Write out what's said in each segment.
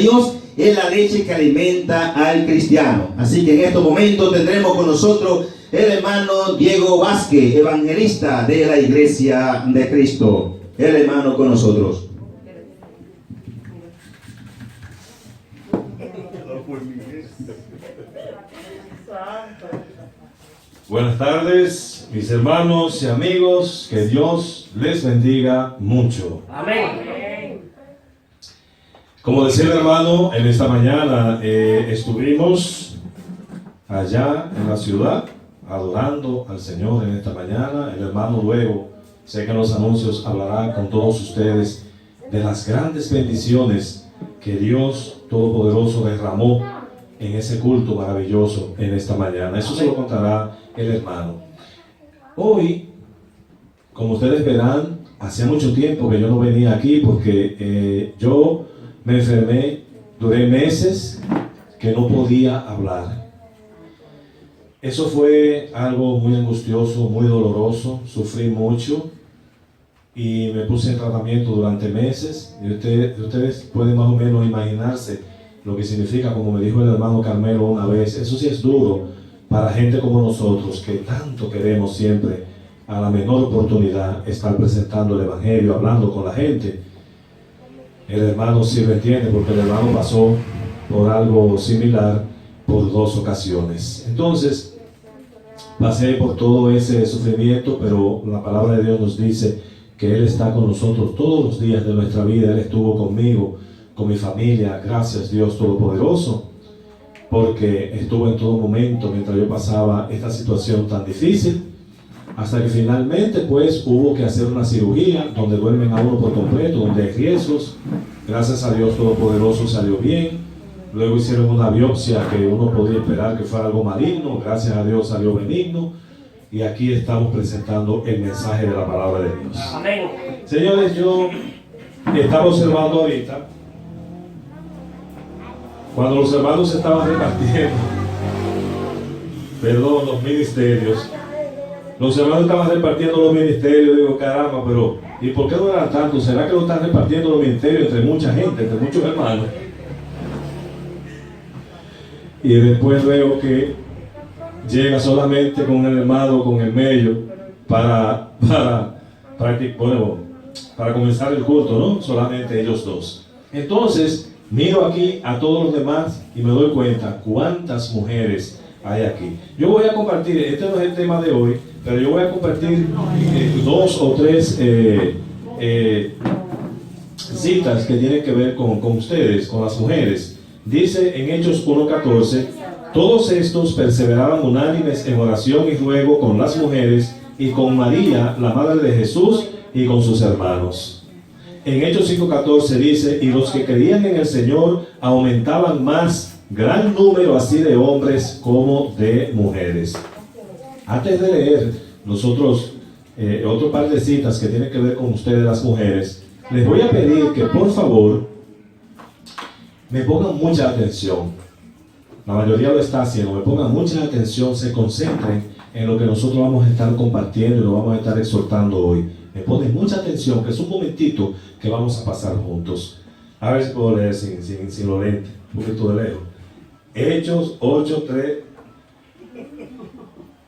Dios es la leche que alimenta al cristiano. Así que en estos momentos tendremos con nosotros el hermano Diego Vázquez, evangelista de la Iglesia de Cristo. El hermano con nosotros. Buenas tardes, mis hermanos y amigos, que Dios les bendiga mucho. Amén. Como decía el hermano, en esta mañana estuvimos allá en la ciudad adorando al Señor en esta mañana. El hermano luego, sé que en los anuncios hablará con todos ustedes de las grandes bendiciones que Dios Todopoderoso derramó en ese culto maravilloso en esta mañana. Eso se lo contará el hermano. Hoy, como ustedes verán, hacía mucho tiempo que yo no venía aquí porque yo me enfermé, duré meses que no podía hablar. Eso fue algo muy angustioso, muy doloroso, sufrí mucho y me puse en tratamiento durante meses. Y ustedes pueden más o menos imaginarse lo que significa, como me dijo el hermano Carmelo una vez. Eso sí es duro para gente como nosotros, que tanto queremos siempre, a la menor oportunidad, estar presentando el Evangelio, hablando con la gente. El hermano sí lo entiende, porque el hermano pasó por algo similar por 2 ocasiones. Entonces, pasé por todo ese sufrimiento, pero la palabra de Dios nos dice que Él está con nosotros todos los días de nuestra vida. Él estuvo conmigo, con mi familia, gracias Dios Todopoderoso, porque estuvo en todo momento mientras yo pasaba esta situación tan difícil, hasta que finalmente pues hubo que hacer una cirugía donde duermen a uno por completo, donde hay riesgos. Gracias a Dios Todopoderoso salió bien. Luego hicieron una biopsia que uno podía esperar que fuera algo maligno. Gracias a Dios salió benigno. Y aquí estamos presentando el mensaje de la palabra de Dios. Amén. Señores, yo estaba observando ahorita, cuando los hermanos estaban repartiendo, los ministerios. Los hermanos estaban repartiendo los ministerios. Digo, caramba, pero ¿y por qué no eran tantos? ¿Será que lo están repartiendo los ministerios entre mucha gente, entre muchos hermanos? Y después veo que llega solamente con el hermano, con el medio, para comenzar el culto, ¿no? Solamente ellos dos. Entonces, miro aquí a todos los demás y me doy cuenta cuántas mujeres hay aquí. Yo voy a compartir, este no es el tema de hoy, pero yo voy a compartir 2 o 3 citas que tienen que ver con ustedes, con las mujeres. Dice en Hechos 1:14, todos estos perseveraban unánimes en oración y ruego con las mujeres y con María, la madre de Jesús, y con sus hermanos. En Hechos 5:14 dice, y los que creían en el Señor aumentaban más, gran número así de hombres como de mujeres. Antes de leer nosotros otro par de citas que tienen que ver con ustedes las mujeres, les voy a pedir que por favor me pongan mucha atención. La mayoría lo está haciendo. Me pongan mucha atención, se concentren en lo que nosotros vamos a estar compartiendo y lo vamos a estar exhortando hoy. Me ponen mucha atención, que es un momentito que vamos a pasar juntos. A ver si puedo leer sin lo lente, un poquito de lejos. Hechos 8:3.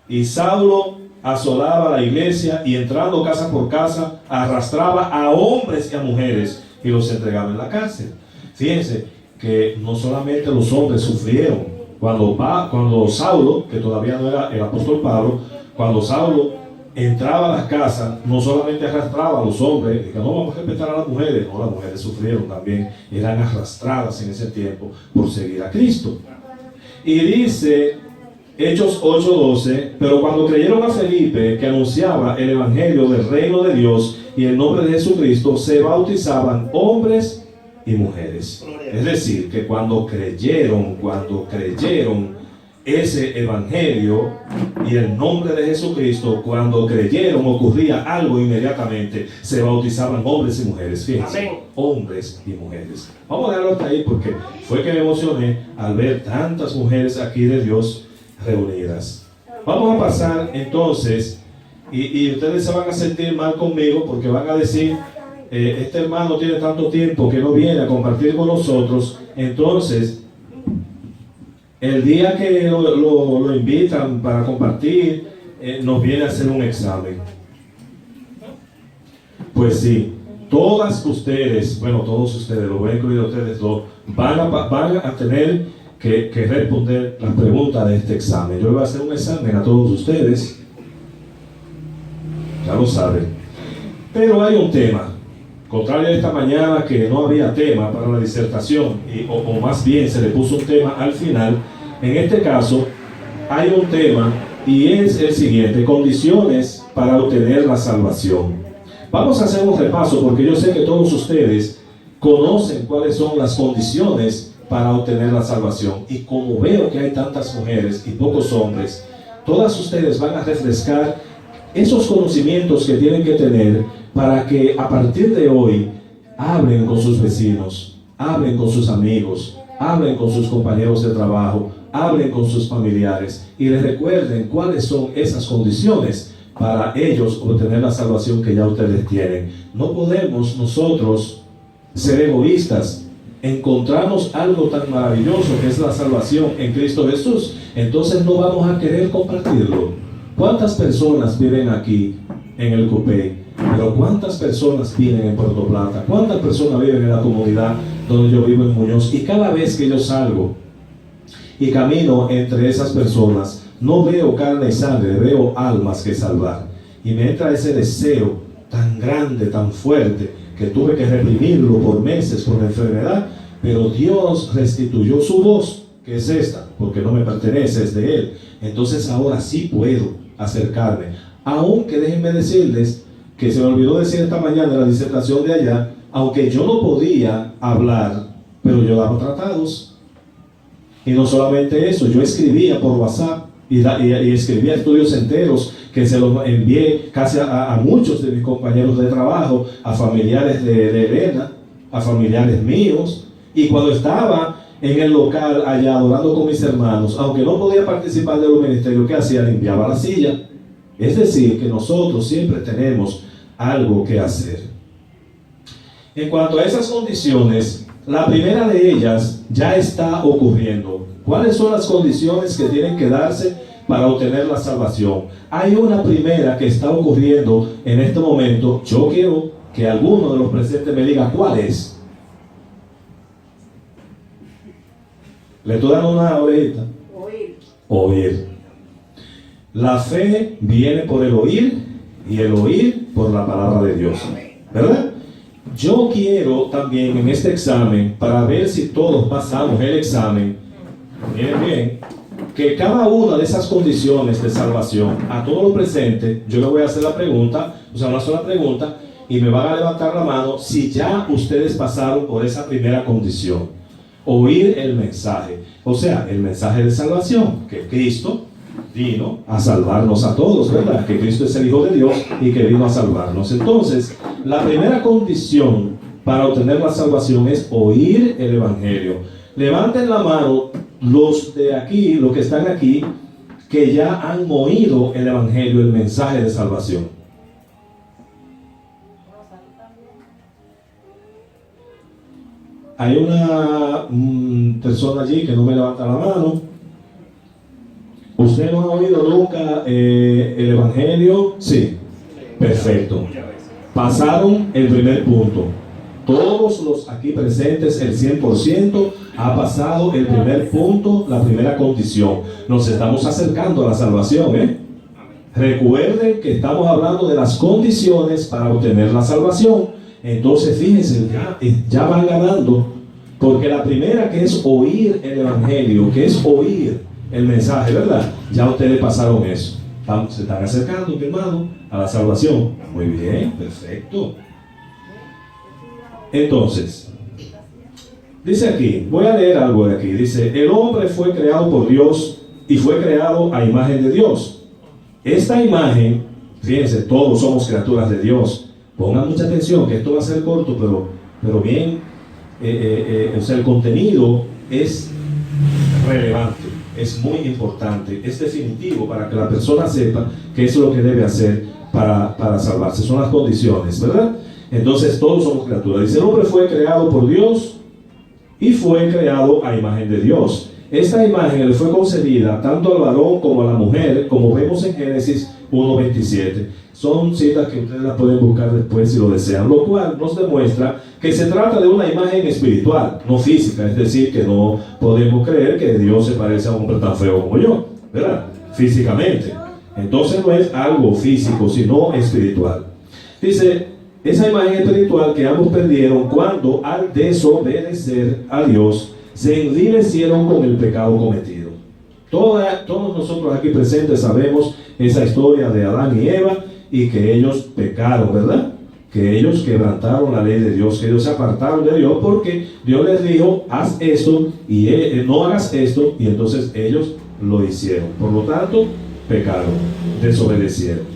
Y Saulo asolaba la iglesia y entrando casa por casa arrastraba a hombres y a mujeres y los entregaba en la cárcel. Fíjense que no solamente los hombres sufrieron cuando Saulo, que todavía no era el apóstol Pablo, cuando Saulo entraba a las casas, no solamente arrastraba a los hombres, que no vamos a respetar a las mujeres, no, las mujeres sufrieron también, eran arrastradas en ese tiempo por seguir a Cristo. Y dice Hechos 8:12, pero cuando creyeron a Felipe, que anunciaba el evangelio del reino de Dios y el nombre de Jesucristo, se bautizaban hombres y mujeres. Es decir, que cuando creyeron ese evangelio y el nombre de Jesucristo, cuando creyeron ocurría algo inmediatamente, se bautizaban hombres y mujeres. Fíjense, amén. Hombres y mujeres. Vamos a dejarlo hasta ahí porque fue que me emocioné al ver tantas mujeres aquí de Dios reunidas. Vamos a pasar entonces, y ustedes se van a sentir mal conmigo porque van a decir, este hermano tiene tanto tiempo que no viene a compartir con nosotros, entonces el día que lo invitan para compartir, nos viene a hacer un examen. Pues sí, todos ustedes, lo voy a incluir a ustedes dos, van a tener que responder las preguntas de este examen. Yo le voy a hacer un examen a todos ustedes, ya lo saben. Pero hay un tema, contrario a esta mañana que no había tema para la disertación, o más bien se le puso un tema al final. En este caso hay un tema y es el siguiente: condiciones para obtener la salvación. Vamos a hacer un repaso porque yo sé que todos ustedes conocen cuáles son las condiciones para obtener la salvación, y como veo que hay tantas mujeres y pocos hombres, todas ustedes van a refrescar esos conocimientos que tienen que tener para que a partir de hoy hablen con sus vecinos, hablen con sus amigos, hablen con sus compañeros de trabajo, hablen con sus familiares y les recuerden cuáles son esas condiciones para ellos obtener la salvación que ya ustedes tienen. No podemos nosotros ser egoístas. Encontramos algo tan maravilloso que es la salvación en Cristo Jesús, entonces no vamos a querer compartirlo. ¿Cuántas personas viven aquí en el Cupey? Pero ¿cuántas personas viven en Puerto Plata? ¿Cuántas personas viven en la comunidad donde yo vivo en Muñoz? Y cada vez que yo salgo y camino entre esas personas, no veo carne y sangre, veo almas que salvar. Y me entra ese deseo tan grande, tan fuerte, que tuve que reprimirlo por meses por la enfermedad, pero Dios restituyó su voz, que es esta, porque no me pertenece, es de Él. Entonces ahora sí puedo acercarme. Aunque déjenme decirles que se me olvidó decir esta mañana en la disertación de allá, aunque yo no podía hablar, pero yo daba tratados. Y no solamente eso, yo escribía por WhatsApp y escribía estudios enteros que se los envié casi a muchos de mis compañeros de trabajo, a familiares de Elena, a familiares míos. Y cuando estaba en el local allá adorando con mis hermanos, aunque no podía participar de los ministerios, ¿qué hacía? Limpiaba la silla. Es decir, que nosotros siempre tenemos algo que hacer. En cuanto a esas condiciones, la primera de ellas ya está ocurriendo. ¿Cuáles son las condiciones que tienen que darse para obtener la salvación? Hay una primera que está ocurriendo en este momento. Yo quiero que alguno de los presentes me diga cuál es. Le estoy dando una orejita. Oír. La fe viene por el oír y el oír por la palabra de Dios, ¿verdad? Yo quiero también en este examen, para ver si todos pasamos el examen, miren bien, que cada una de esas condiciones de salvación, a todos los presentes, yo le voy a hacer la pregunta, una sola pregunta, y me van a levantar la mano si ya ustedes pasaron por esa primera condición: oír el mensaje, o sea, el mensaje de salvación, que Cristo vino a salvarnos a todos, ¿verdad? Que Cristo es el Hijo de Dios y que vino a salvarnos. Entonces, la primera condición para obtener la salvación es oír el Evangelio. Levanten la mano los de aquí, los que están aquí, que ya han oído el Evangelio, el mensaje de salvación. Hay una persona allí que no me levanta la mano. ¿Usted no ha oído nunca el Evangelio? Sí. Perfecto. Pasaron el primer punto. Todos los aquí presentes, el 100%, ha pasado el primer punto, la primera condición. Nos estamos acercando a la salvación, ¿eh? Recuerden que estamos hablando de las condiciones para obtener la salvación. Entonces, fíjense, ya van ganando. Porque la primera, que es oír el Evangelio, que es oír el mensaje, ¿verdad? Ya ustedes pasaron eso. Se están acercando, mi hermano, a la salvación. Muy bien, perfecto. Entonces, dice aquí, voy a leer algo de aquí. Dice: el hombre fue creado por Dios y fue creado a imagen de Dios. Esta imagen, fíjense, todos somos criaturas de Dios. Pongan mucha atención, que esto va a ser corto, pero bien, el contenido es relevante, es muy importante, es definitivo para que la persona sepa qué es lo que debe hacer para salvarse. Son las condiciones, ¿verdad? Entonces todos somos criaturas. Dice, el hombre fue creado por Dios y fue creado a imagen de Dios. Esta imagen le fue concedida tanto al varón como a la mujer, como vemos en Génesis 1:27. Son citas que ustedes las pueden buscar después si lo desean, lo cual nos demuestra que se trata de una imagen espiritual, no física, es decir, que no podemos creer que Dios se parece a un hombre tan feo como yo, ¿verdad? Físicamente. Entonces no es algo físico, sino espiritual. Dice, esa imagen espiritual que ambos perdieron cuando al desobedecer a Dios se envilecieron con el pecado cometido. Todos nosotros aquí presentes sabemos esa historia de Adán y Eva y que ellos pecaron, ¿verdad? Que ellos quebrantaron la ley de Dios, que ellos se apartaron de Dios porque Dios les dijo, haz esto y no hagas esto, y entonces ellos lo hicieron. Por lo tanto, pecaron, desobedecieron.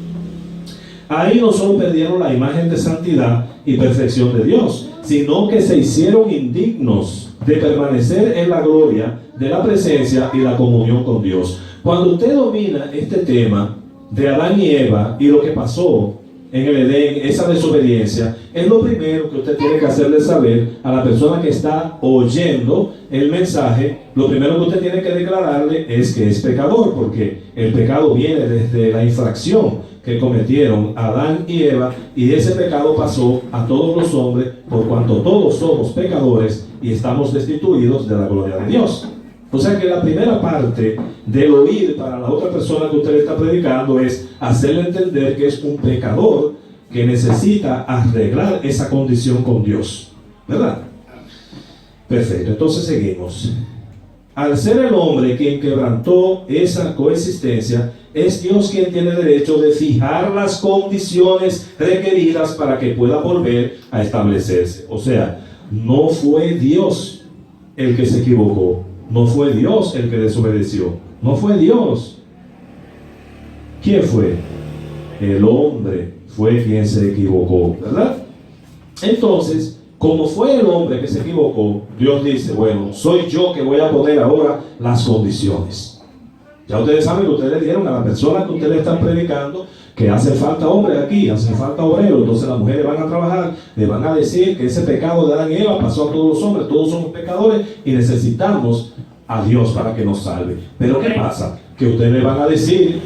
Ahí no solo perdieron la imagen de santidad y perfección de Dios, sino que se hicieron indignos de permanecer en la gloria de la presencia y la comunión con Dios. Cuando usted domina este tema de Adán y Eva y lo que pasó en el Edén, esa desobediencia, es lo primero que usted tiene que hacerle saber a la persona que está oyendo el mensaje. Lo primero que usted tiene que declararle es que es pecador, porque el pecado viene desde la infracción que cometieron Adán y Eva, y ese pecado pasó a todos los hombres, por cuanto todos somos pecadores y estamos destituidos de la gloria de Dios. O sea que la primera parte del oír para la otra persona que usted le está predicando es hacerle entender que es un pecador que necesita arreglar esa condición con Dios, ¿verdad? Perfecto, entonces seguimos. Al ser el hombre quien quebrantó esa coexistencia, es Dios quien tiene derecho de fijar las condiciones requeridas para que pueda volver a establecerse. O sea, no fue Dios el que se equivocó, no fue Dios el que desobedeció, no fue Dios. ¿Quién fue? El hombre fue quien se equivocó, ¿verdad? Entonces, como fue el hombre que se equivocó, Dios dice, bueno, soy yo que voy a poner ahora las condiciones. Ya ustedes saben que ustedes le dieron a la persona que ustedes le están predicando que hace falta hombres aquí, hace falta obreros. Entonces las mujeres van a trabajar, le van a decir que ese pecado de Adán y Eva pasó a todos los hombres, todos somos pecadores y necesitamos a Dios para que nos salve. Pero ¿qué pasa? Que ustedes le van a decir,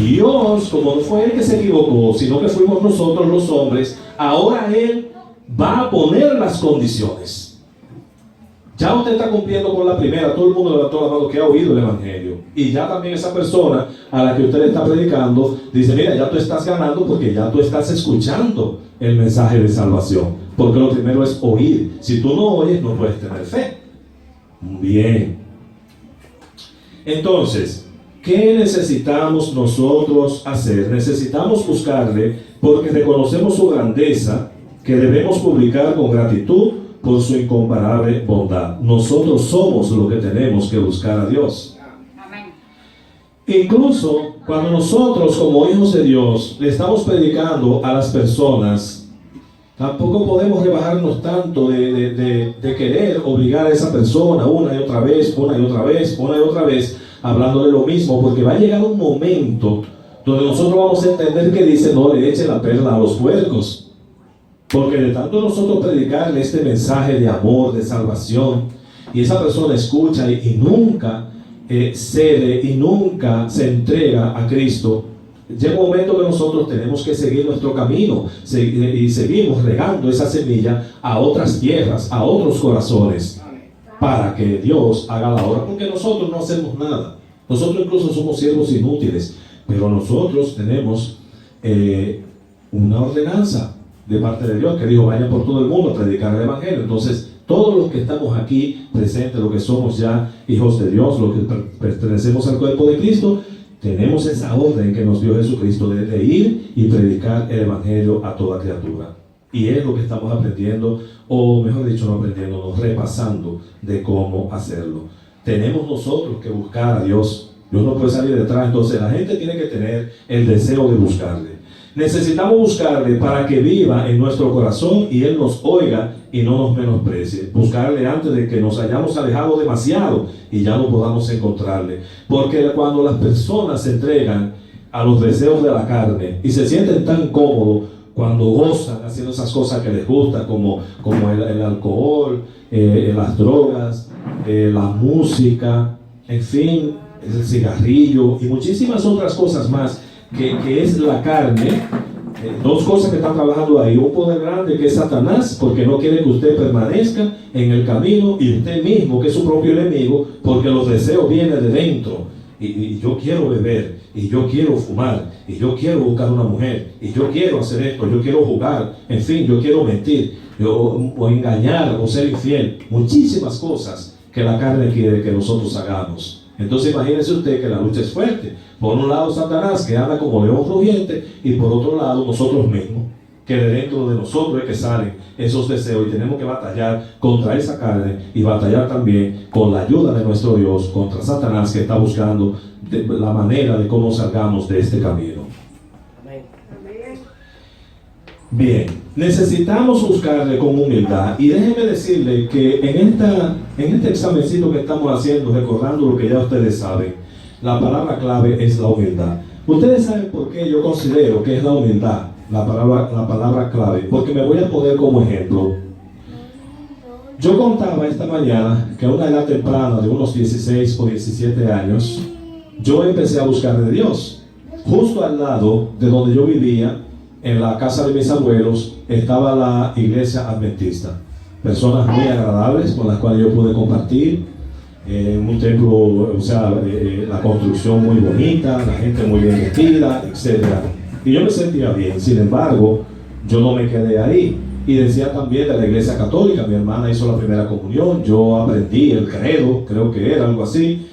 Dios, como no fue Él que se equivocó, sino que fuimos nosotros los hombres, ahora Él va a poner las condiciones. Ya usted está cumpliendo con la primera, todo el mundo levantó la mano que ha oído el Evangelio. Y ya también esa persona a la que usted le está predicando, dice, mira, ya tú estás ganando porque ya tú estás escuchando el mensaje de salvación. Porque lo primero es oír. Si tú no oyes, no puedes tener fe. Bien. Entonces, ¿qué necesitamos nosotros hacer? Necesitamos buscarle porque reconocemos su grandeza, que debemos publicar con gratitud por su incomparable bondad. Nosotros somos lo que tenemos que buscar a Dios. Amén. Incluso cuando nosotros como hijos de Dios le estamos predicando a las personas, tampoco podemos rebajarnos tanto de querer obligar a esa persona una y otra vez, hablándole lo mismo, porque va a llegar un momento donde nosotros vamos a entender que dice, no le eche la perla a los puercos. Porque de tanto nosotros predicarle este mensaje de amor, de salvación, y esa persona escucha y nunca cede y nunca se entrega a Cristo, llega un momento que nosotros tenemos que seguir nuestro camino y seguimos regando esa semilla a otras tierras, a otros corazones, para que Dios haga la obra, porque nosotros no hacemos nada. Nosotros incluso somos siervos inútiles, pero nosotros tenemos una ordenanza de parte de Dios que dijo, vayan por todo el mundo a predicar el Evangelio. Entonces, todos los que estamos aquí presentes, los que somos ya hijos de Dios, los que pertenecemos al cuerpo de Cristo, tenemos esa orden que nos dio Jesucristo de ir y predicar el Evangelio a toda criatura. Y es lo que estamos aprendiendo, o mejor dicho, no aprendiendo, repasando de cómo hacerlo. Tenemos nosotros que buscar a Dios. Dios no puede salir detrás. Entonces la gente tiene que tener el deseo de buscarle. Necesitamos buscarle para que viva en nuestro corazón y Él nos oiga y no nos menosprecie. Buscarle antes de que nos hayamos alejado demasiado y ya no podamos encontrarle. Porque cuando las personas se entregan a los deseos de la carne y se sienten tan cómodos cuando gozan haciendo esas cosas que les gustan, como el alcohol, las drogas, la música, en fin, el cigarrillo y muchísimas otras cosas más que es la carne. Dos cosas que están trabajando ahí: un poder grande que es Satanás, porque no quiere que usted permanezca en el camino, y usted mismo, que es su propio enemigo, porque los deseos vienen de dentro. Y yo quiero beber, y yo quiero fumar, y yo quiero buscar una mujer, y yo quiero hacer esto, yo quiero jugar, en fin, yo quiero mentir, o engañar, o ser infiel. Muchísimas cosas que la carne quiere que nosotros hagamos. Entonces imagínese usted que la lucha es fuerte. Por un lado Satanás, que anda como león rugiente, y por otro lado nosotros mismos, que de dentro de nosotros es que salen esos deseos, y tenemos que batallar contra esa carne, y batallar también con la ayuda de nuestro Dios contra Satanás, que está buscando la manera de cómo salgamos de este camino. Bien, necesitamos buscarle con humildad, y déjenme decirle que en este examencito que estamos haciendo, recordando lo que ya ustedes saben, la palabra clave es la humildad. Ustedes saben por qué yo considero que es la humildad la palabra clave, porque me voy a poner como ejemplo. Yo contaba esta mañana que a una edad temprana de unos 16 o 17 años, yo empecé a buscar de Dios. Justo al lado de donde yo vivía, en la casa de mis abuelos, estaba la iglesia adventista. Personas muy agradables con las cuales yo pude compartir. Un templo, o sea, la construcción muy bonita, la gente muy bien vestida, etc. Y yo me sentía bien. Sin embargo, yo no me quedé ahí. Y decía también de la iglesia católica. Mi hermana hizo la primera comunión, yo aprendí el credo, creo que era algo así.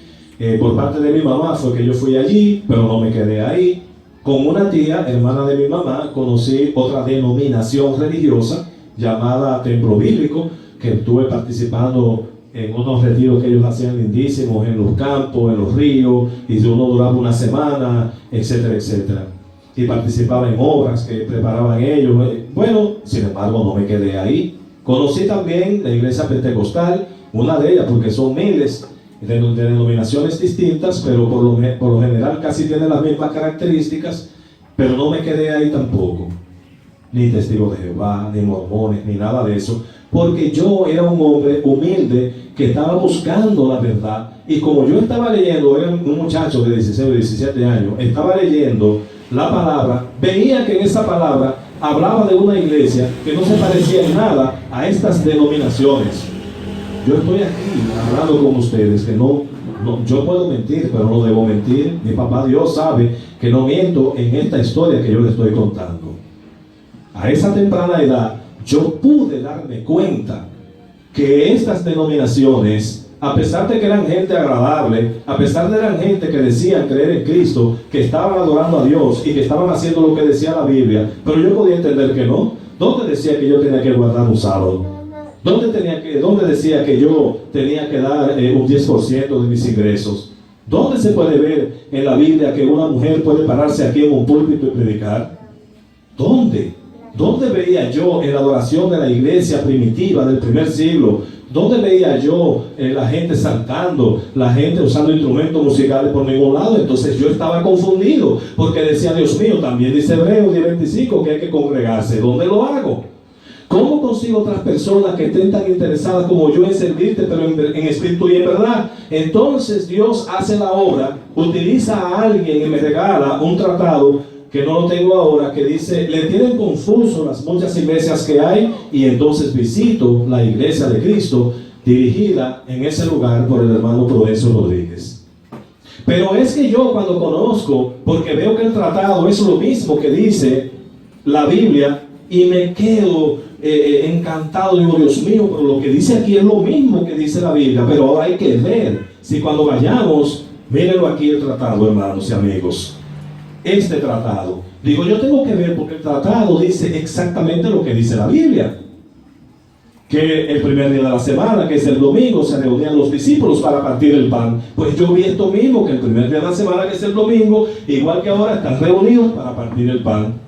Por parte de mi mamá fue que yo fui allí, pero no me quedé ahí. Con una tía, hermana de mi mamá, conocí otra denominación religiosa llamada Templo Bíblico, que estuve participando en unos retiros que ellos hacían lindísimos en los campos, en los ríos, y uno duraba una semana, etcétera, etcétera. Y participaba en obras que preparaban ellos. Bueno, sin embargo, no me quedé ahí. Conocí también la iglesia pentecostal, una de ellas, porque son miles de denominaciones distintas, pero por lo general casi tienen las mismas características, pero no me quedé ahí tampoco. Ni testigos de Jehová, ni mormones, ni nada de eso, porque yo era un hombre humilde que estaba buscando la verdad. Y como yo estaba leyendo, era un muchacho de 16 o 17 años, estaba leyendo la palabra, veía que en esa palabra hablaba de una iglesia que no se parecía en nada a estas denominaciones. Yo estoy aquí hablando con ustedes que no, yo puedo mentir, pero no debo mentir. Mi papá Dios sabe que no miento en esta historia que yo les estoy contando. A esa temprana edad yo pude darme cuenta que estas denominaciones, a pesar de que eran gente agradable, a pesar de que eran gente que decían creer en Cristo, que estaban adorando a Dios y que estaban haciendo lo que decía la Biblia, pero yo podía entender que no. ¿Dónde decía que yo tenía que guardar un sábado? ¿Dónde decía que yo tenía que dar un 10% de mis ingresos? ¿Dónde se puede ver en la Biblia que una mujer puede pararse aquí en un púlpito y predicar? ¿Dónde? ¿Dónde veía yo en la adoración de la iglesia primitiva del primer siglo? ¿Dónde veía yo la gente saltando, la gente usando instrumentos musicales por ningún lado? Entonces yo estaba confundido, porque decía, Dios mío, también dice Hebreos 10:25 que hay que congregarse. ¿Dónde lo hago? ¿Cómo consigo otras personas que estén tan interesadas como yo en servirte, pero en espíritu y en verdad? Entonces Dios hace la obra, utiliza a alguien y me regala un tratado que no lo tengo ahora, que dice, le tienen confuso las muchas iglesias que hay, y entonces visito la iglesia de Cristo, dirigida en ese lugar por el hermano Prudencio Rodríguez. Pero es que yo cuando conozco, porque veo que el tratado es lo mismo que dice la Biblia, y me quedo encantado, digo, Dios mío, pero lo que dice aquí es lo mismo que dice la Biblia, pero ahora hay que ver, si cuando vayamos, mírenlo aquí el tratado, hermanos y amigos, este tratado, digo, yo tengo que ver porque el tratado dice exactamente lo que dice la Biblia, que el primer día de la semana, que es el domingo, se reunían los discípulos para partir el pan. Pues yo vi esto mismo, que el primer día de la semana, que es el domingo, igual que ahora, están reunidos para partir el pan.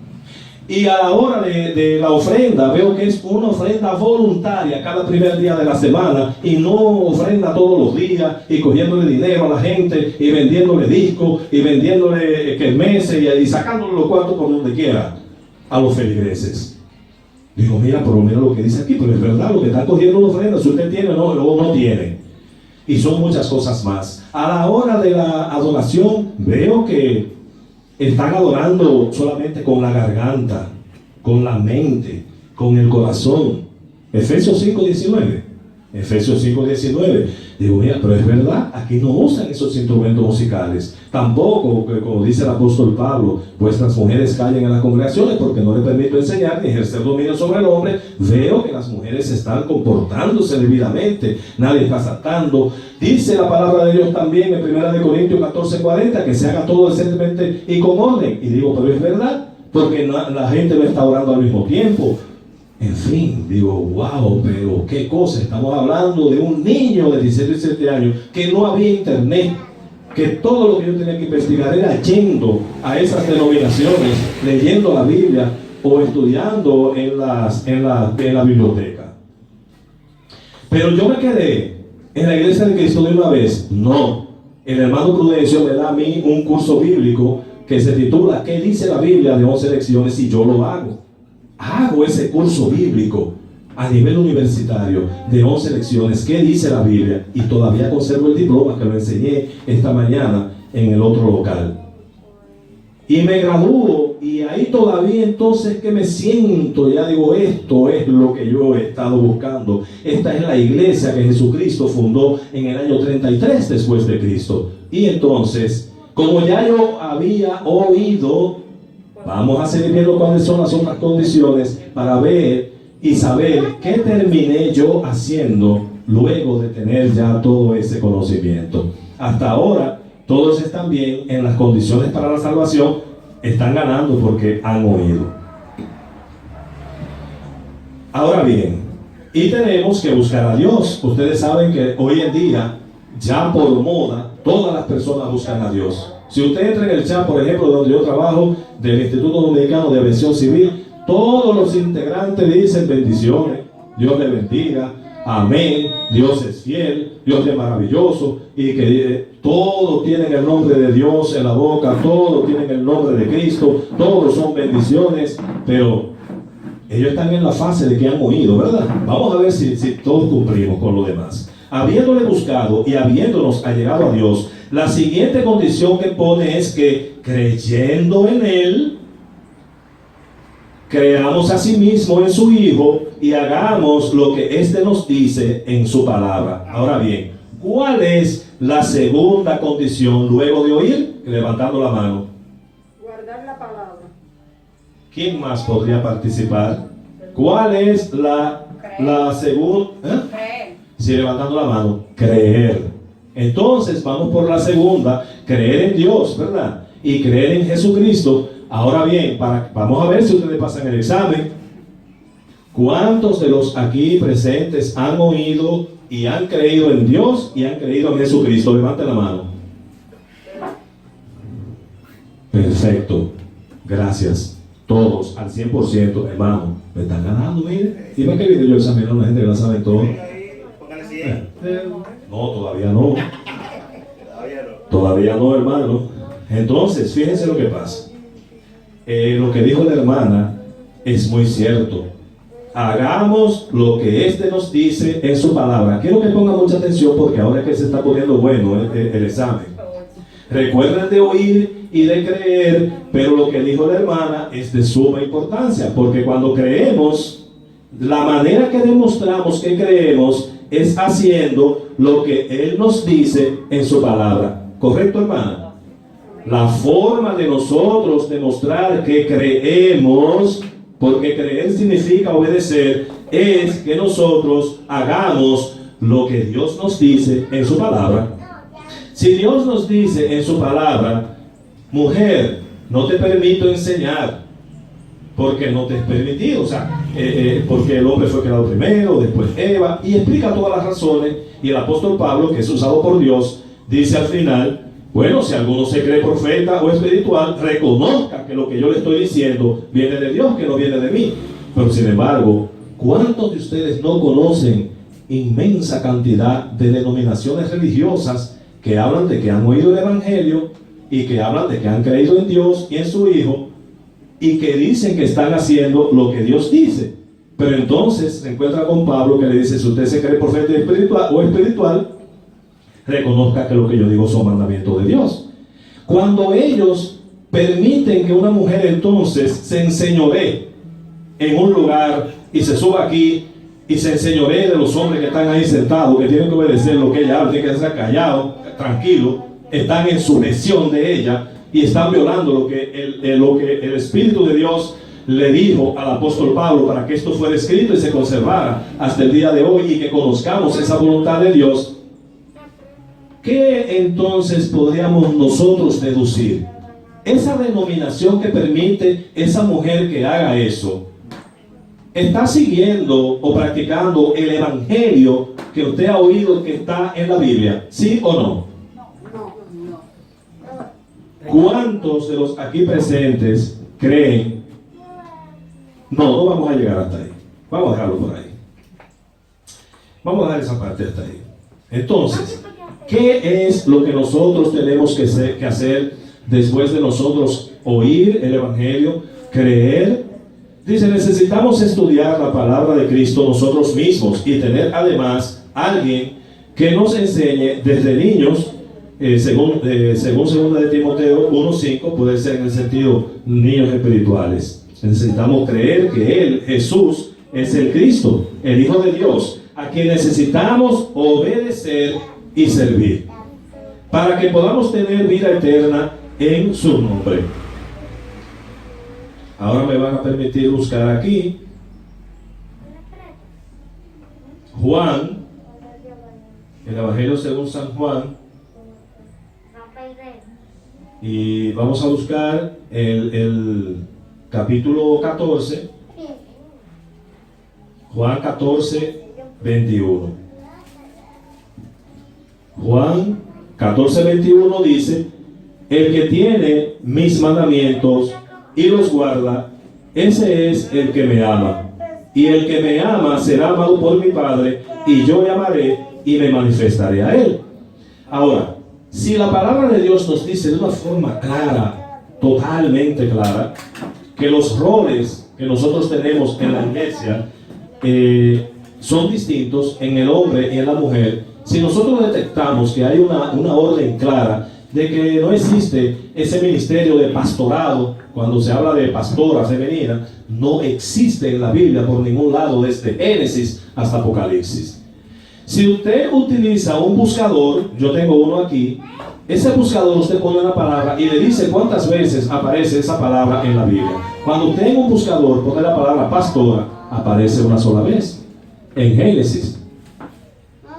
Y a la hora de la ofrenda, veo que es una ofrenda voluntaria cada primer día de la semana, y no ofrenda todos los días, y cogiéndole dinero a la gente, y vendiéndole discos, y vendiéndole kermeses, y sacándole los cuartos por donde quiera. a los feligreses. Digo, mira, pero mira lo que dice aquí, pero es verdad, lo que están cogiendo los ofrendas, si usted tiene o no tiene. Y son muchas cosas más. A la hora de la adoración, veo que están adorando solamente con la garganta, con la mente, con el corazón. Efesios 5:19. Efesios 5:19. Digo, mira, pero es verdad, aquí no usan esos instrumentos musicales. Tampoco, como dice el apóstol Pablo, vuestras mujeres callen en las congregaciones porque no les permito enseñar ni ejercer dominio sobre el hombre. Veo que las mujeres están comportándose debidamente, nadie está saltando. Dice la palabra de Dios también en 1 Corintios 14:40 que se haga todo decentemente y con orden. Y digo, pero es verdad, porque la gente no está orando al mismo tiempo. En fin, digo, wow, pero qué cosa, estamos hablando de un niño de 17 años que no había internet, que todo lo que yo tenía que investigar era yendo a esas denominaciones, leyendo la Biblia o estudiando en la biblioteca. Pero yo me quedé en la iglesia de Cristo de una vez. No, el hermano Prudencio me da a mí un curso bíblico que se titula ¿Qué dice la Biblia? De 11 lecciones, y yo lo hago. Hago ese curso bíblico a nivel universitario de 11 lecciones. ¿Qué dice la Biblia? Y todavía conservo el diploma que lo enseñé esta mañana en el otro local. Y me gradúo, y ahí todavía entonces que me siento, ya digo, esto es lo que yo he estado buscando. Esta es la iglesia que Jesucristo fundó en el año 33 después de Cristo. Y entonces, como ya yo había oído, vamos a seguir viendo cuáles son las otras condiciones para ver y saber qué terminé yo haciendo luego de tener ya todo ese conocimiento. Hasta ahora, todos están bien en las condiciones para la salvación, están ganando porque han oído. Ahora bien, y tenemos que buscar a Dios. Ustedes saben que hoy en día, ya por moda, todas las personas buscan a Dios. Si usted entra en el chat, por ejemplo, donde yo trabajo, del Instituto Dominicano de Aviación Civil, todos los integrantes dicen bendiciones, Dios le bendiga, amén, Dios es fiel, Dios es maravilloso, y que todos tienen el nombre de Dios en la boca, todos tienen el nombre de Cristo, todos son bendiciones, pero ellos están en la fase de que han oído, ¿verdad? Vamos a ver si todos cumplimos con lo demás. Habiéndole buscado y habiéndonos allegado a Dios, la siguiente condición que pone es que creyendo en Él, creamos a sí mismo en su Hijo y hagamos lo que éste nos dice en su palabra. Ahora bien, ¿cuál es la segunda condición luego de oír? Levantando la mano. Guardar la palabra. ¿Quién más podría participar? ¿Cuál es la segunda? Creer. Sí, levantando la mano. Creer. Entonces vamos por la segunda, creer en Dios, ¿verdad? Y creer en Jesucristo. Ahora bien, vamos a ver si ustedes pasan el examen. ¿Cuántos de los aquí presentes han oído y han creído en Dios y han creído en Jesucristo? Levanten la mano. Perfecto. Gracias. Todos, al 100%, hermano. Me están ganando, mire. ¿Y para qué video yo examino a la gente que la sabe todo? No, todavía no. Todavía no, hermano. Entonces, fíjense lo que pasa. Lo que dijo la hermana es muy cierto. Hagamos lo que éste nos dice en su palabra. Quiero que pongan mucha atención porque ahora es que se está poniendo bueno el examen. Recuerden de oír y de creer, pero lo que dijo la hermana es de suma importancia, porque cuando creemos, la manera que demostramos que creemos es haciendo lo que Él nos dice en su palabra. ¿Correcto, hermana? La forma de nosotros demostrar que creemos, porque creer significa obedecer, es que nosotros hagamos lo que Dios nos dice en su palabra. Si Dios nos dice en su palabra, mujer, no te permito enseñar, porque no te es permitido, o sea, porque el hombre fue creado primero, después Eva, y explica todas las razones, y el apóstol Pablo, que es usado por Dios, dice al final, bueno, si alguno se cree profeta o espiritual, reconozca que lo que yo le estoy diciendo viene de Dios, que no viene de mí. Pero sin embargo, ¿cuántos de ustedes no conocen inmensa cantidad de denominaciones religiosas que hablan de que han oído el Evangelio y que hablan de que han creído en Dios y en su Hijo, y que dicen que están haciendo lo que Dios dice. Pero entonces se encuentra con Pablo que le dice, si usted se cree profeta espiritual, reconozca que lo que yo digo son mandamientos de Dios. Cuando ellos permiten que una mujer entonces se enseñoree en un lugar y se suba aquí y se enseñoree de los hombres que están ahí sentados, que tienen que obedecer lo que ella habla, tienen que estar callados, tranquilos, están en sujeción de ella y están violando lo que el Espíritu de Dios le dijo al apóstol Pablo para que esto fuera escrito y se conservara hasta el día de hoy y que conozcamos esa voluntad de Dios. ¿Qué entonces podríamos nosotros deducir? Esa denominación que permite esa mujer que haga eso, ¿está siguiendo o practicando el evangelio que usted ha oído que está en la Biblia? ¿Sí o no? ¿Cuántos de los aquí presentes creen? No vamos a llegar hasta ahí. Vamos a dejarlo por ahí. Vamos a dejar esa parte hasta ahí. Entonces, ¿qué es lo que nosotros tenemos que hacer después de nosotros oír el evangelio, creer? Dice, necesitamos estudiar la palabra de Cristo nosotros mismos y tener además alguien que nos enseñe desde niños, según 2 de Timoteo 1:5, puede ser en el sentido niños espirituales. Necesitamos creer que Él, Jesús, es el Cristo, el Hijo de Dios, a quien necesitamos obedecer y servir, para que podamos tener vida eterna en su nombre. Ahora me van a permitir buscar aquí Juan, el Evangelio según San Juan, y vamos a buscar el capítulo 14, Juan 14, 21. Juan 14, 21 dice, el que tiene mis mandamientos y los guarda, ese es el que me ama. Y el que me ama será amado por mi Padre, y yo le amaré y me manifestaré a él. Ahora, si la palabra de Dios nos dice de una forma clara, totalmente clara, que los roles que nosotros tenemos en la iglesia son distintos en el hombre y en la mujer, si nosotros detectamos que hay una orden clara de que no existe ese ministerio de pastorado, cuando se habla de pastora femenina, no existe en la Biblia por ningún lado, desde Génesis hasta Apocalipsis. Si usted utiliza un buscador, yo tengo uno aquí, ese buscador usted pone una palabra y le dice cuántas veces aparece esa palabra en la Biblia. Cuando usted en un buscador pone la palabra pastora, aparece una sola vez, en Génesis.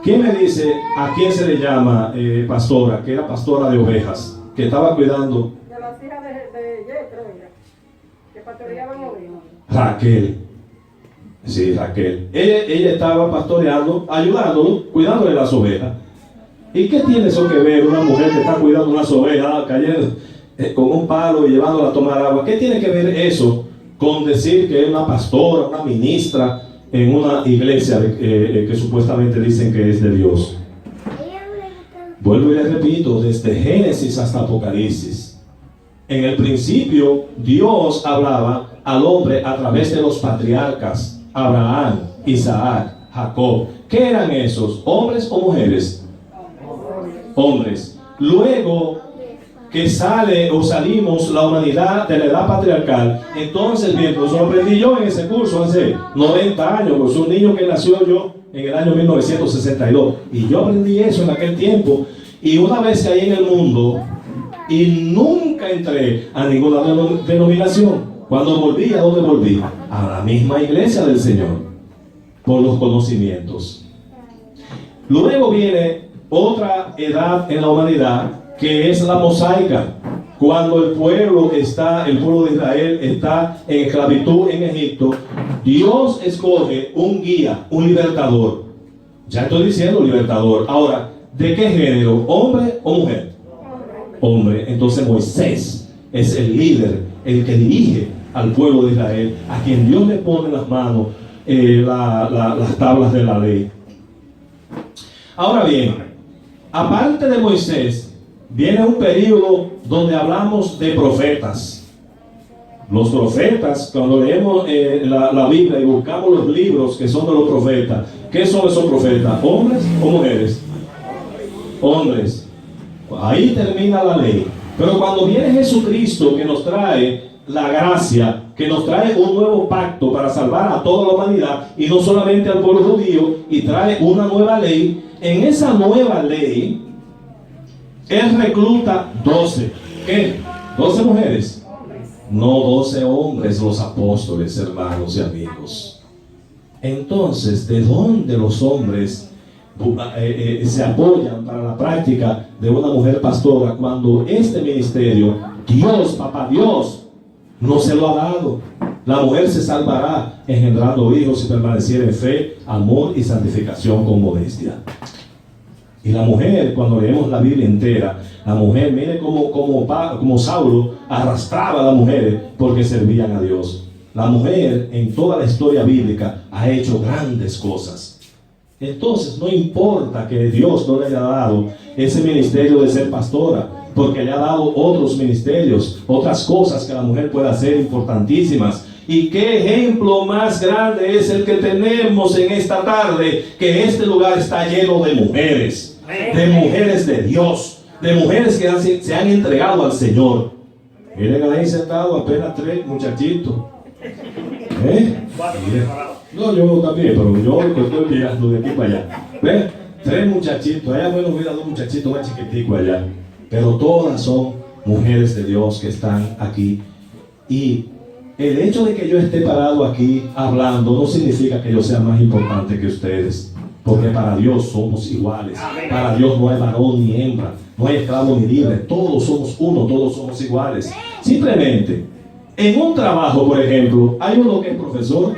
¿Quién me dice a quién se le llama pastora? Que era pastora de ovejas, que estaba cuidando. De las hijas de Yetro, que pastoreaban ovejas. Raquel. Sí, Raquel. Ella estaba pastoreando, ayudándolo, cuidándole las ovejas. ¿Y qué tiene eso que ver una mujer que está cuidando unas ovejas, cayendo con un palo y llevándola a tomar agua? ¿Qué tiene que ver eso con decir que es una pastora, una ministra en una iglesia que supuestamente dicen que es de Dios? Vuelvo y les repito, desde Génesis hasta Apocalipsis. En el principio, Dios hablaba al hombre a través de los patriarcas, Abraham, Isaac, Jacob. ¿Qué eran esos? ¿Hombres o mujeres? Hombres. Luego que sale o salimos la humanidad de la edad patriarcal, entonces bien, pues lo aprendí yo en ese curso hace 90 años, pues un niño que nació yo en el año 1962, y yo aprendí eso en aquel tiempo, y una vez caí en el mundo y nunca entré a ninguna denominación. Cuando volví, ¿a dónde volví? A la misma iglesia del Señor, por los conocimientos. Luego viene otra edad en la humanidad, que es la mosaica, cuando el pueblo de Israel está en esclavitud en Egipto. Dios escoge un guía, un libertador. Ya estoy diciendo libertador. Ahora, ¿de qué género? ¿Hombre o mujer? Hombre. Entonces Moisés es el líder, el que dirige al pueblo de Israel, a quien Dios le pone en las manos las tablas de la ley. Ahora bien, aparte de Moisés, viene un periodo donde hablamos de profetas. Los profetas, cuando leemos la Biblia y buscamos los libros que son de los profetas, ¿qué son esos profetas? ¿Hombres o mujeres? Hombres. Ahí termina la ley. Pero cuando viene Jesucristo, que nos trae la gracia, que nos trae un nuevo pacto para salvar a toda la humanidad y no solamente al pueblo judío, y trae una nueva ley, en esa nueva ley Él recluta 12. ¿Qué? 12 mujeres. No 12 hombres, los apóstoles, hermanos y amigos. Entonces, ¿de dónde los hombres se apoyan para la práctica de una mujer pastora cuando este ministerio, Dios, papá Dios, no se lo ha dado? La mujer se salvará engendrando hijos y permaneciera en fe, amor y santificación con modestia. Y la mujer, cuando leemos la Biblia entera, la mujer, mire como Saulo arrastraba a las mujeres porque servían a Dios. La mujer en toda la historia bíblica ha hecho grandes cosas. Entonces no importa que Dios no le haya dado ese ministerio de ser pastora, porque le ha dado otros ministerios, otras cosas que la mujer puede hacer importantísimas. Y qué ejemplo más grande es el que tenemos en esta tarde, que este lugar está lleno de mujeres de Dios, de mujeres que se han entregado al Señor. Miren ahí sentados apenas 3 muchachitos. No, yo también, pero yo estoy mirando de aquí para allá. ¿Ves? 3 muchachitos, allá bueno, mira 2 muchachitos más chiquiticos allá. Pero todas son mujeres de Dios que están aquí. Y el hecho de que yo esté parado aquí hablando no significa que yo sea más importante que ustedes. Porque para Dios somos iguales. Para Dios no hay varón ni hembra, no hay esclavo ni libre. Todos somos uno, todos somos iguales. Simplemente, en un trabajo, por ejemplo, hay uno que es profesor,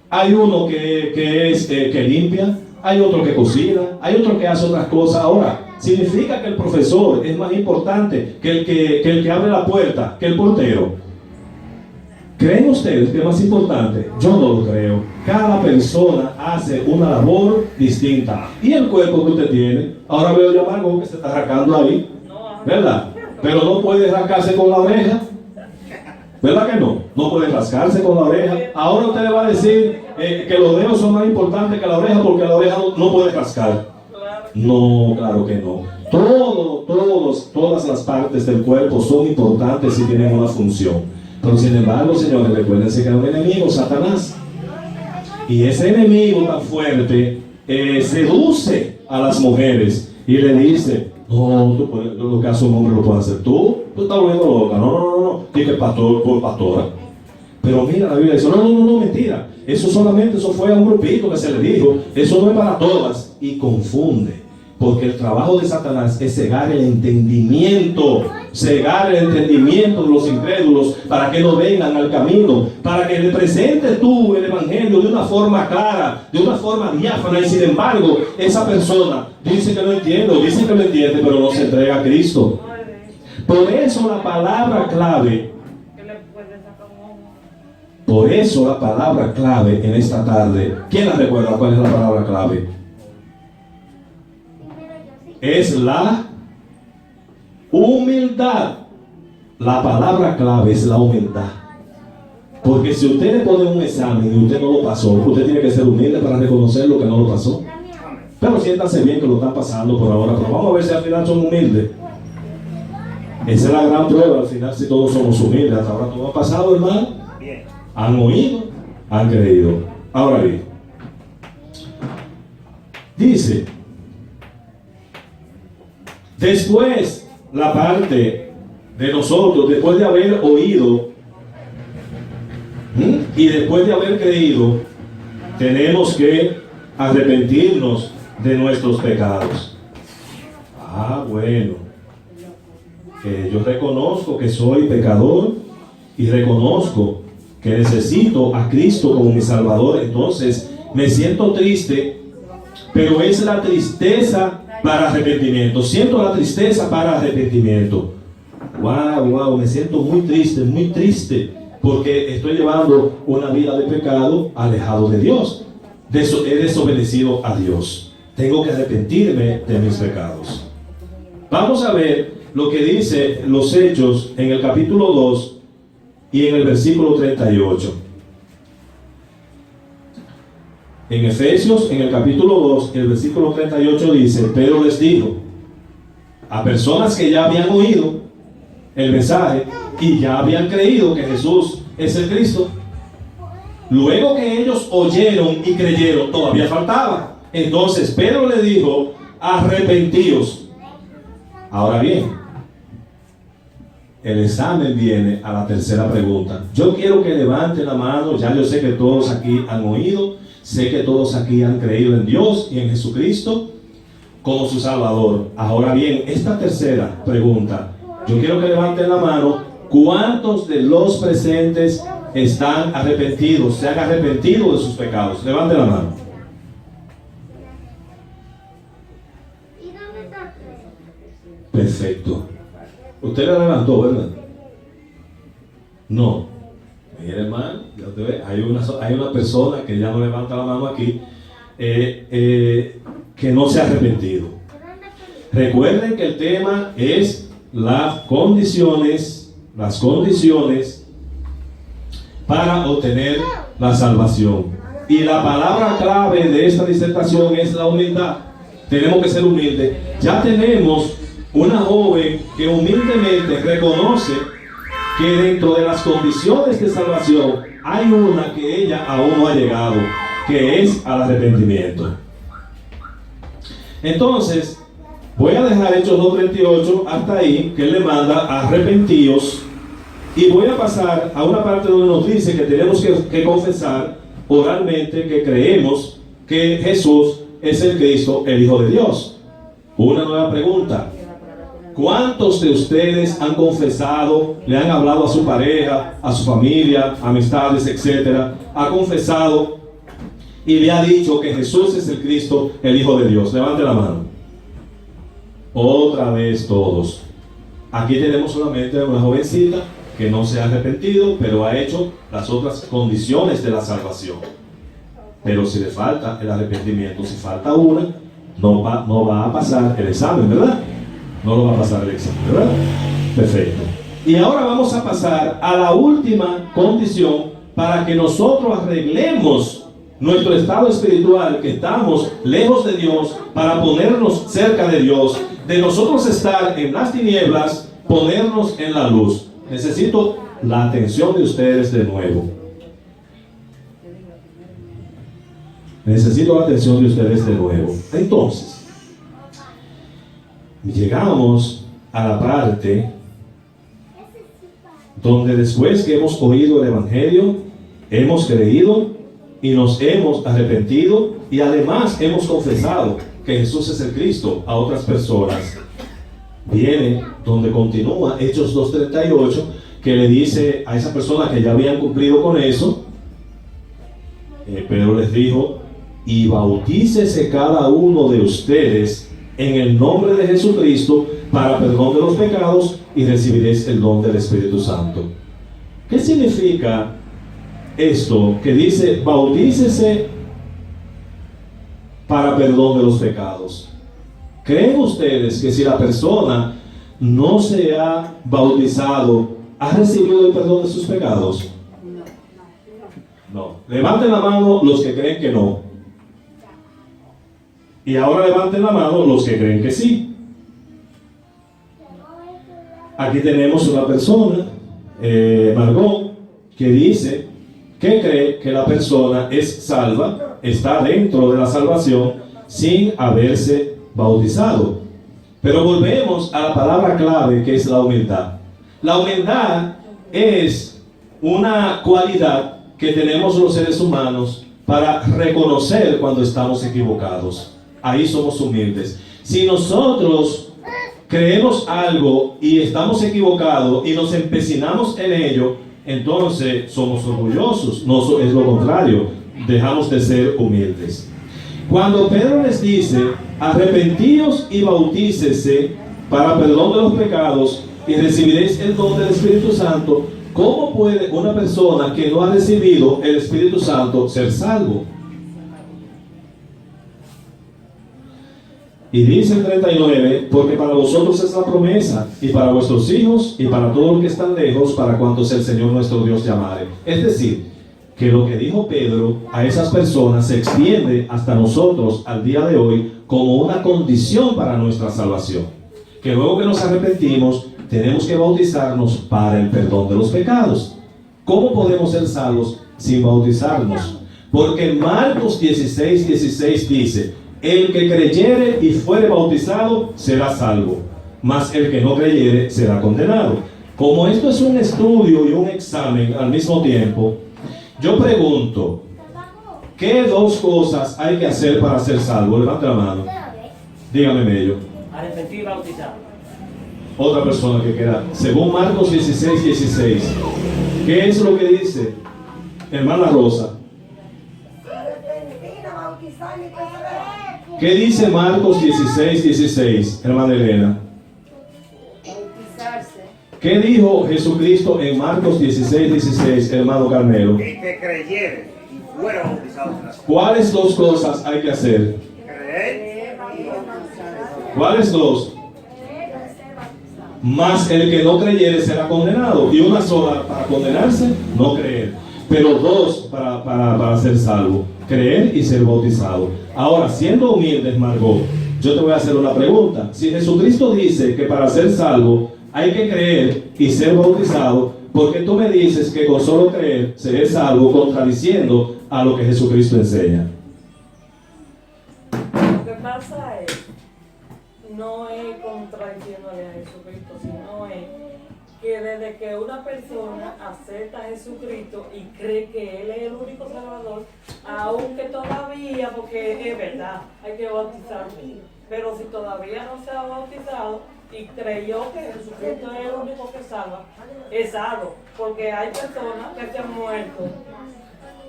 hay uno que limpia, hay otro que cocina, hay otro que hace otras cosas. Ahora, ¿significa que el profesor es más importante que el que abre la puerta, que el portero? ¿Creen ustedes que es más importante? Yo no lo creo. Cada persona hace una labor distinta. ¿Y el cuerpo que usted tiene? Ahora veo yo a Margot que se está rascando ahí, ¿verdad? Pero no puede rascarse con la oreja, ¿verdad que no? No puede rascarse con la oreja. Ahora usted le va a decir que los dedos son más importantes que la oreja porque la oreja no puede rascar. No, claro que no. Todas las partes del cuerpo son importantes y tienen una función. Pero sin embargo, señores, recuérdense que hay un enemigo, Satanás. Y ese enemigo tan fuerte seduce a las mujeres y le dice: no, tú puedes, lo que hace un hombre lo puedes hacer tú. Tú estás volviendo loca. No. Dije pastor por pastora. Pero mira, la Biblia dice: no, mentira. Eso fue a un grupito que se le dijo. Eso no es para todas. Y confunde. Porque el trabajo de Satanás es cegar el entendimiento de los incrédulos para que no vengan al camino, para que le presentes tú el evangelio de una forma clara, de una forma diáfana, y sin embargo esa persona dice que no entiende, dice que lo entiende, pero no se entrega a Cristo. Por eso la palabra clave en esta tarde, ¿quién la recuerda? ¿Cuál es la palabra clave? Es la humildad. La palabra clave es la humildad. Porque si usted le pone un examen y usted no lo pasó, usted tiene que ser humilde para reconocer lo que no lo pasó. Pero siéntase bien que lo están pasando por ahora. Pero vamos a ver si al final son humildes. Esa es la gran prueba. Al final, si todos somos humildes. Hasta ahora todo ha pasado, hermano. Han oído, han creído. Ahora bien, dice: después, la parte de nosotros, después de haber oído y después de haber creído, tenemos que arrepentirnos de nuestros pecados. Bueno, yo reconozco que soy pecador y reconozco que necesito a Cristo como mi Salvador. Entonces me siento triste, pero es la tristeza para arrepentimiento. Siento la tristeza para arrepentimiento. Wow, me siento muy triste porque estoy llevando una vida de pecado, alejado de Dios. He desobedecido a Dios. Tengo que arrepentirme de mis pecados. Vamos a ver lo que dice los Hechos en el capítulo 2 y en el versículo 38. En Efesios, en el capítulo 2, el versículo 38 dice: Pedro les dijo a personas que ya habían oído el mensaje y ya habían creído que Jesús es el Cristo. Luego que ellos oyeron y creyeron, todavía faltaba. Entonces Pedro le dijo: arrepentíos. Ahora bien, el examen viene a la tercera pregunta. Yo quiero que levanten la mano. Ya yo sé que todos aquí han oído, sé que todos aquí han creído en Dios y en Jesucristo como su Salvador. Ahora bien, esta tercera pregunta, yo quiero que levanten la mano. ¿Cuántos de los presentes están arrepentidos, se han arrepentido de sus pecados? Levanten la mano. Perfecto. Usted la levantó, ¿verdad? No. Mire, hermano, ya usted ve, hay una persona que ya no levanta la mano aquí, que no se ha arrepentido. Recuerden que el tema es las condiciones para obtener la salvación. Y la palabra clave de esta disertación es la humildad. Tenemos que ser humildes. Ya tenemos una joven que humildemente reconoce que dentro de las condiciones de salvación hay una que ella aún no ha llegado, que es al arrepentimiento. Entonces, voy a dejar Hechos 2:38 hasta ahí, que él le manda: arrepentíos, y voy a pasar a una parte donde nos dice que tenemos que confesar oralmente que creemos que Jesús es el Cristo, el Hijo de Dios. Una nueva pregunta: ¿cuántos de ustedes han confesado, le han hablado a su pareja, a su familia, amistades, etcétera, ha confesado y le ha dicho que Jesús es el Cristo, el Hijo de Dios? Levante la mano. Otra vez todos. Aquí tenemos solamente una jovencita que no se ha arrepentido, pero ha hecho las otras condiciones de la salvación. Pero si le falta el arrepentimiento, si falta una, no va a pasar el examen, ¿verdad? No lo va a pasar el examen, ¿verdad? Perfecto. Y ahora vamos a pasar a la última condición para que nosotros arreglemos nuestro estado espiritual, que estamos lejos de Dios, para ponernos cerca de Dios, de nosotros estar en las tinieblas, ponernos en la luz. Necesito la atención de ustedes de nuevo. Necesito la atención de ustedes de nuevo. Entonces, llegamos a la parte donde después que hemos oído el Evangelio, hemos creído y nos hemos arrepentido y además hemos confesado que Jesús es el Cristo a otras personas. Viene donde continúa Hechos 2:38, que le dice a esa persona que ya habían cumplido con eso, Pedro les dijo: y bautícese cada uno de ustedes en el nombre de Jesucristo para perdón de los pecados y recibiréis el don del Espíritu Santo. ¿Qué significa esto que dice bautícese para perdón de los pecados? ¿Creen ustedes que si la persona no se ha bautizado, ha recibido el perdón de sus pecados? No. Levanten la mano los que creen que no. Y ahora levanten la mano los que creen que sí. Aquí tenemos una persona, Margot, que dice que cree que la persona es salva, está dentro de la salvación sin haberse bautizado. Pero volvemos a la palabra clave, que es la humildad. La humildad es una cualidad que tenemos los seres humanos para reconocer cuando estamos equivocados. Ahí somos humildes. Si nosotros creemos algo y estamos equivocados y nos empecinamos en ello, entonces somos orgullosos. No, es lo contrario, dejamos de ser humildes. Cuando Pedro les dice: arrepentíos y bautícese para perdón de los pecados y recibiréis el don del Espíritu Santo, ¿cómo puede una persona que no ha recibido el Espíritu Santo ser salvo? Y dice el 39, porque para vosotros es la promesa, y para vuestros hijos, y para todos los que están lejos, para cuantos el Señor nuestro Dios llamare. Es decir, que lo que dijo Pedro a esas personas se extiende hasta nosotros al día de hoy como una condición para nuestra salvación. Que luego que nos arrepentimos, tenemos que bautizarnos para el perdón de los pecados. ¿Cómo podemos ser salvos sin bautizarnos? Porque Marcos 16:16 dice: el que creyere y fuere bautizado será salvo, mas el que no creyere será condenado. Como esto es un estudio y un examen al mismo tiempo, yo pregunto, ¿qué dos cosas hay que hacer para ser salvo? Levante la mano. Dígame, Mello. Arrepentir y bautizar. Otra persona que queda. Según Marcos 16:16, ¿qué es lo que dice hermana Rosa? Arrepentir, bautizar y perseverar. ¿Qué dice Marcos 16:16, hermana Elena? Bautizarse. ¿Qué dijo Jesucristo en Marcos 16:16, hermano Carmelo? El que creyere y fuera bautizado será salvo. ¿Cuáles dos cosas hay que hacer? Creer y bautizar. ¿Cuáles dos? Más el que no creyere será condenado. Y una sola para condenarse, no creer. Pero dos para ser salvo: creer y ser bautizado. Ahora, siendo humildes, Margot, yo te voy a hacer una pregunta. Si Jesucristo dice que para ser salvo hay que creer y ser bautizado, ¿por qué tú me dices que con solo creer seré salvo, contradiciendo a lo que Jesucristo enseña? Lo que pasa es, no es contradiciéndole a Jesucristo, sino es que desde que una persona acepta a Jesucristo y cree que Él es el único Salvador, aunque todavía, porque es verdad, hay que bautizarse, pero si todavía no se ha bautizado y creyó que Jesucristo es el único que salva, es salvo, porque hay personas que se han muerto.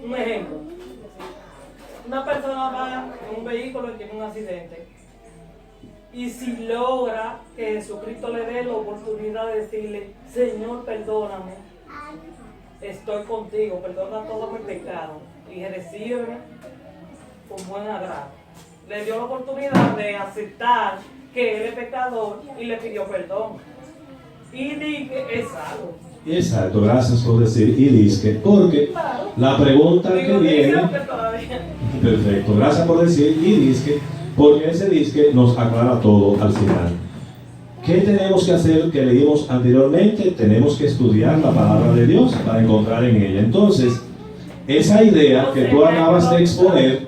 Un ejemplo, una persona va en un vehículo y tiene un accidente, y si logra que Jesucristo le dé la oportunidad de decirle: Señor, perdóname, estoy contigo, perdona todos mis pecados y recíbeme con buen agrado. Le dio la oportunidad de aceptar que él es pecador y le pidió perdón. Y di que es salvo. Exacto, gracias por decir y disque, porque la pregunta que viene... Perfecto, gracias por decir y disque, porque ese disque nos aclara todo al final. ¿Qué tenemos que hacer que leímos anteriormente? Tenemos que estudiar la palabra de Dios para encontrar en ella. Entonces, esa idea que tú acabas de exponer,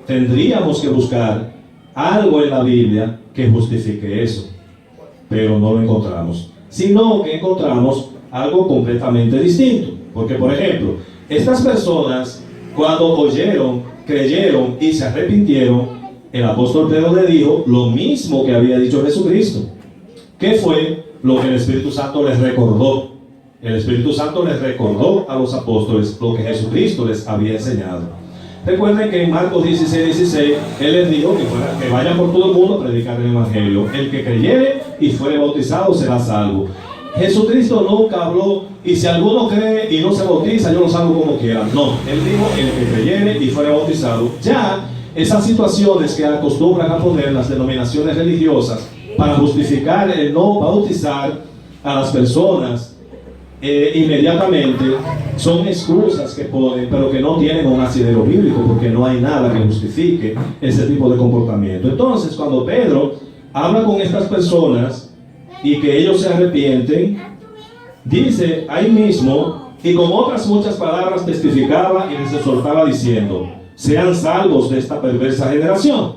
tendríamos que buscar algo en la Biblia que justifique eso, pero no lo encontramos, sino que encontramos algo completamente distinto. Porque, por ejemplo, estas personas, cuando oyeron, creyeron y se arrepintieron, el apóstol Pedro le dijo lo mismo que había dicho Jesucristo. ¿Qué fue lo que el Espíritu Santo les recordó? El Espíritu Santo les recordó a los apóstoles lo que Jesucristo les había enseñado. Recuerden que en Marcos 16:16 Él les dijo que vayan por todo el mundo a predicar el Evangelio. El que creyere y fuere bautizado será salvo. Jesucristo nunca habló: y si alguno cree y no se bautiza, yo lo salvo como quiera. No, Él dijo: el que creyere y fuere bautizado. Ya esas situaciones que acostumbran a poner las denominaciones religiosas para justificar el no bautizar a las personas inmediatamente, son excusas que ponen, pero que no tienen un asidero bíblico, porque no hay nada que justifique ese tipo de comportamiento. Entonces, cuando Pedro habla con estas personas y que ellos se arrepienten, dice ahí mismo, y con otras muchas palabras testificaba y les exhortaba diciendo: sean salvos de esta perversa generación.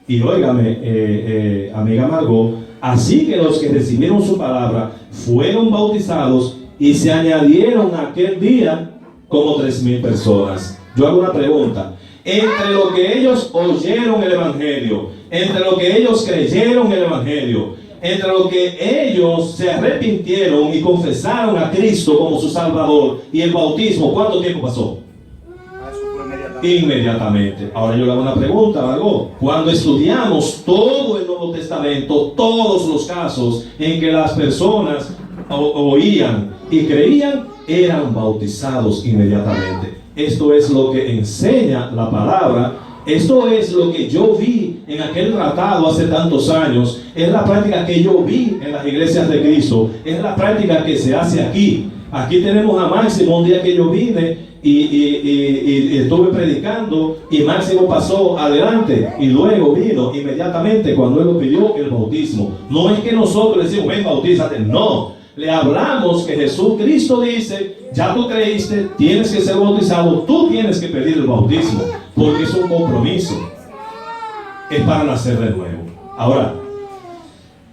Y óigame, amiga Margot, así que los que recibieron su palabra fueron bautizados, y se añadieron aquel día como 3,000 personas. Yo hago una pregunta: entre lo que ellos oyeron el Evangelio, entre lo que ellos creyeron el Evangelio, entre lo que ellos se arrepintieron y confesaron a Cristo como su Salvador, y el bautismo, ¿cuánto tiempo pasó? Inmediatamente. Ahora yo le hago una pregunta, Margot. Cuando estudiamos todo el Nuevo Testamento, todos los casos en que las personas oían y creían, eran bautizados inmediatamente. Esto es lo que enseña la palabra Esto es lo que yo vi en aquel tratado hace tantos años. Es la práctica que yo vi en las iglesias de Cristo. Es la práctica que se hace aquí. Aquí tenemos a Máximo. Un día que yo vine y estuve predicando, y Máximo pasó adelante y luego vino inmediatamente cuando él pidió el bautismo. No es que nosotros le decimos, ven, bautízate. No. Le hablamos que Jesucristo dice, ya tú creíste, tienes que ser bautizado, tú tienes que pedir el bautismo, porque es un compromiso, es para nacer de nuevo. Ahora,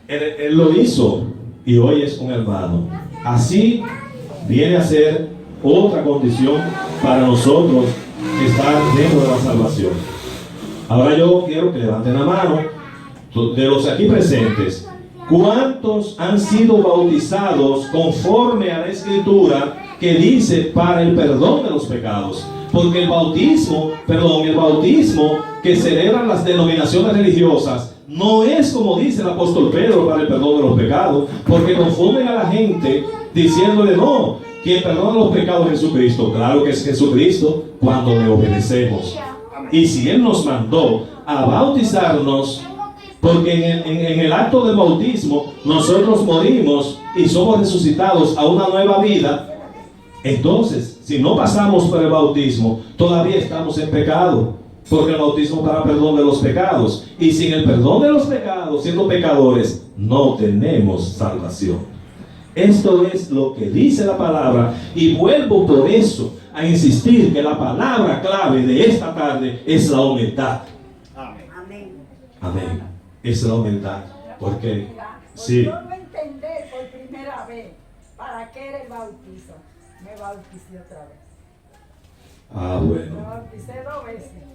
él lo hizo y hoy es un hermano. Así viene a ser otra condición para nosotros estar dentro de la salvación. Ahora yo quiero que levanten la mano de los aquí presentes. ¿Cuántos han sido bautizados conforme a la Escritura que dice para el perdón de los pecados? Porque el bautismo que celebran las denominaciones religiosas no es como dice el apóstol Pedro para el perdón de los pecados, porque confunden a la gente diciéndole no, quien perdona los pecados es Jesucristo. Claro que es Jesucristo cuando le obedecemos. Y si Él nos mandó a bautizarnos, porque en el acto del bautismo nosotros morimos y somos resucitados a una nueva vida. Entonces, si no pasamos por el bautismo, todavía estamos en pecado, porque el bautismo para perdón de los pecados, y sin el perdón de los pecados, siendo pecadores, no tenemos salvación. Esto es lo que dice la palabra, y vuelvo por eso a insistir que la palabra clave de esta tarde es la humildad. Amén. Amén. Es la humildad, porque sí. Yo no entendí por primera vez para qué era el bautizo. Me bauticé otra vez. Ah, bueno. Me bauticé 2 veces.